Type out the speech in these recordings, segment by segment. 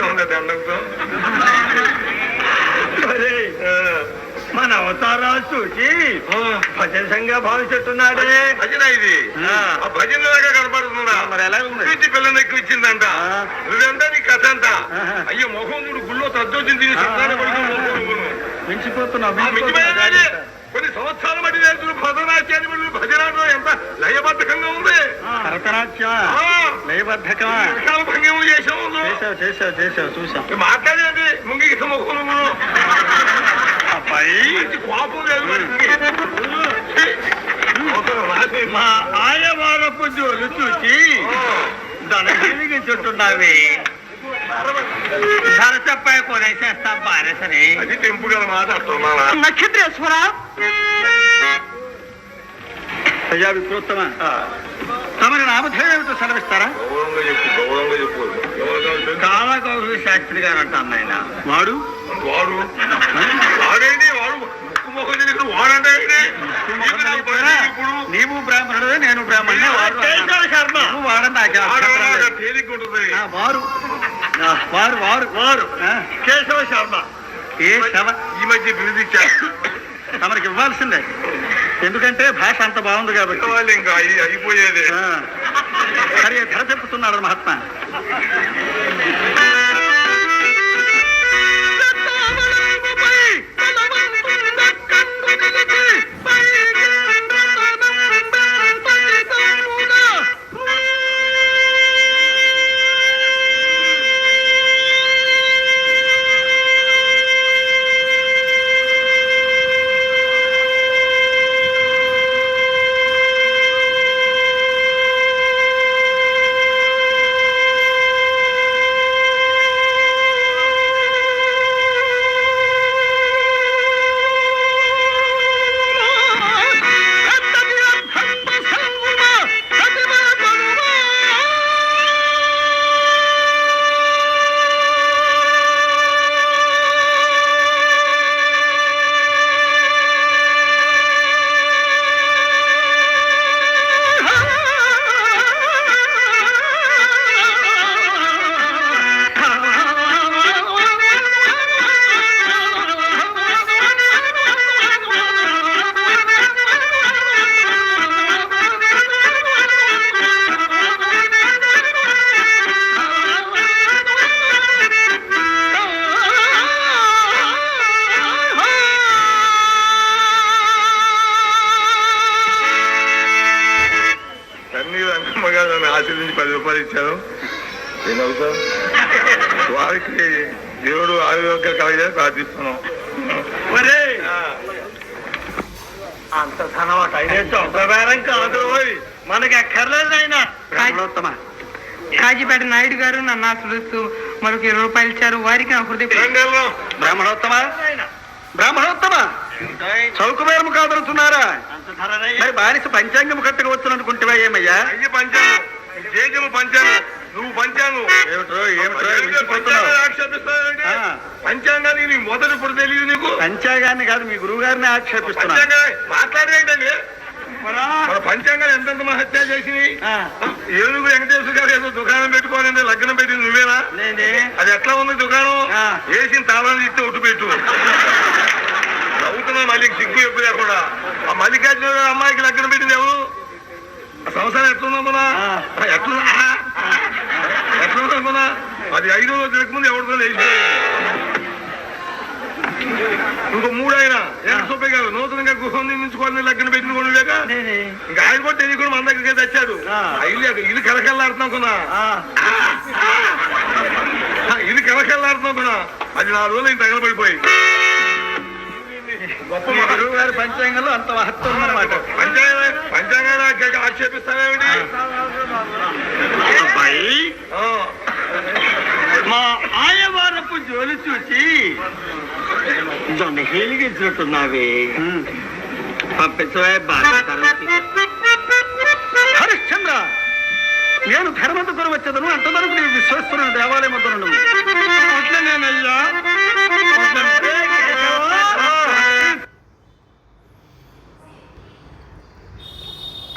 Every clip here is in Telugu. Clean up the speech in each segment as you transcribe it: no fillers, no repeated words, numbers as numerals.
పడతా ఉంది దండంతో. మన అవతారాలు చూసి భజన సంఘ భావిస్తున్నాడే. భజన ఇది భజనలాగా కనపడుతుందా? మరి ఎలా ఉంది? ఇంటి పిల్లని ఎక్కువ ఇచ్చిందంట. నువ్వెంత నీ కథ అంట. అయ్యో మొహం చూడు గుళ్ళో తద్దొచ్చింది మించిపోతున్నావు. కొన్ని సంవత్సరాల బట్టి నేను భద్రనాట్యాన్ని భజనాటం ఎంత లయబద్ధకంగా ఉంది. లయబద్ధకమా? భంగం చేసావు చూసాం. మాట్లాడేది ముంగికి ముఖం అబ్బాయి కోపం లేదు. మా ఆయవారపు జోలు చూసి దొనగిలిగించుంటున్నావి. ధర చెప్పాయి కొనేసేస్తా బారేసని. అది తెంపుగా మాట్లాడుతున్నా. నక్షత్రేశ్వర ప్రజా విప్రోత్తమ తమరి నామధేయమిటో సెలవిస్తారా? గౌరవంగా చెప్పు. చాలా గౌరవ శాస్త్రి గారు అంటాను ఆయన. వాడు వాడేంటి? వాడు ముక్కు ముఖం వాడంటే నీవు బ్రాహ్మణుడే నేను బ్రాహ్మణుడే. వాడంటే వారు వారు వారు కేశవ శర్మ. ఈ మధ్య పిలిపించారు. తమరికి ఇవ్వాల్సిందే, ఎందుకంటే భాష అంత బాగుంది కాబట్టి. ఇంకా అయిపోయేది. సరే ధర చెప్పుతున్నాడు మహాత్మా. ఆశీర్వించి 10 రూపాయలు ఇచ్చాను. ఏమవుతాం వారికి దేవుడు ఆరోగ్యం కలగజేసి ప్రార్థిస్తున్నాం. అంత ధనమాట అయినా కాదు, మనకి అక్కర్లేదు. ఆయన కాజీపేట నాయుడు గారు నన్ను ఆశ్రయిస్తూ మరొక 20 రూపాయలు ఇచ్చారు. వారికి నా హృదయ బ్రాహ్మణోత్తమ బ్రాహ్మణోత్తమ చౌకమేరము కాదనుతున్నారా? మరి బానిస పంచాంగం కట్టుకు వచ్చును అనుకుంటువా? ఏమయ్యా పంచాంగం జేజము పంచాంగం నువ్వు పంచాంగం పంచాంగానికి నీ మొదటి ఇప్పుడు తెలియదు నీకు. పంచాంగాన్ని కాదు మీ గురువు గారిని ఆక్షేపిస్తున్నా. మాట్లాడేంటండి మన పంచాంగాలు ఎంతెంత మహత్యాలు చేసినాయి. ఏనుగు వెంకటేశ్వర గారు ఏదో దుకాణం పెట్టుకోవాలంటే లగ్నం పెట్టింది నువ్వేనా? అది ఎట్లా ఉంది దుకాణం? వేసిన తాళాలు ఇస్తే ఒట్టు పెట్టు. చదువుతున్నా మళ్ళీ సిగ్గు ఎక్కువ లేకుండా. ఆ మల్లికార్జున అమ్మాయికి లగ్నం పెట్టింది ఎవరు? సంవత్సరం ఎట్లుందమ్మా? ఎట్లుందమ్మా? అది 5 రోజులు తిరగకముందు ఎవరితో వేసిపోయి ఇంకో 3 ఆయన సుబ్బయ్య గారు నూతనంగా గృహం నిర్మించుకోవాలని లగ్నం పెట్టిన కూడా లేక ఇంకా ఆయన కూడా తెలియకుండా మన దగ్గరికి తెచ్చాడు. ఇది కలకల్లాడుతున్నాం కొన్నా, ఇది కలకల్లాడుతున్నాం కొన్నా. అది 4 రోజులు ఇంత తగలబడిపోయి గొప్ప గురువు గారి పంచాంగంలో అంత మహత్వం ఉందన్నమాట. పంచాంగాన్ని ఆక్షేపిస్తానేమిటి? మా ఆయవారపు జోలి చూసి హేలిగించినట్టున్నావే. పంపించవే హరిశ్చంద్ర, నేను ధర్మంతకుని వచ్చేదను. అంతవరకు నీవు విశ్వస్తున్న దేవాలయం వద్దను. నేనయ్యా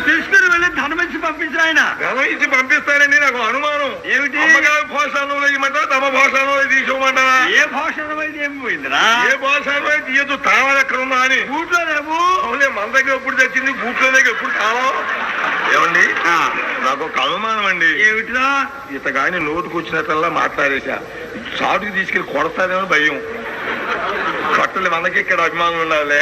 తీసుకుని వెళ్ళి ధనం ఇచ్చి పంపించిన ఆయన. ధనం ఇచ్చి పంపిస్తారని నాకు అనుమానం. ఏమిటి? అమ్మగారి భోషాలు ఇవ్వమంటారా తమ భాషలో తీసుకోమంటారా? ఏ భాష ఏం పోయిందిరా? ఏ భాషలో తీయదు. తాళం ఎక్కడ ఉందా అని. బూట్లో లేవు. అవునే, మన దగ్గర ఎప్పుడు తెచ్చింది, బూట్లో దగ్గర ఎప్పుడు తాళం. ఏమండి, నాకు ఒక అనుమానం అండి. ఏమిటిరా? ఇతగాని నోటుకు వచ్చినట్లా మాట్లాడేశా. షాటుకి తీసుకెళ్లి కొడతాదేమో భయం. కట్టులు మనకి ఇక్కడ అభిమానం ఉండాలి.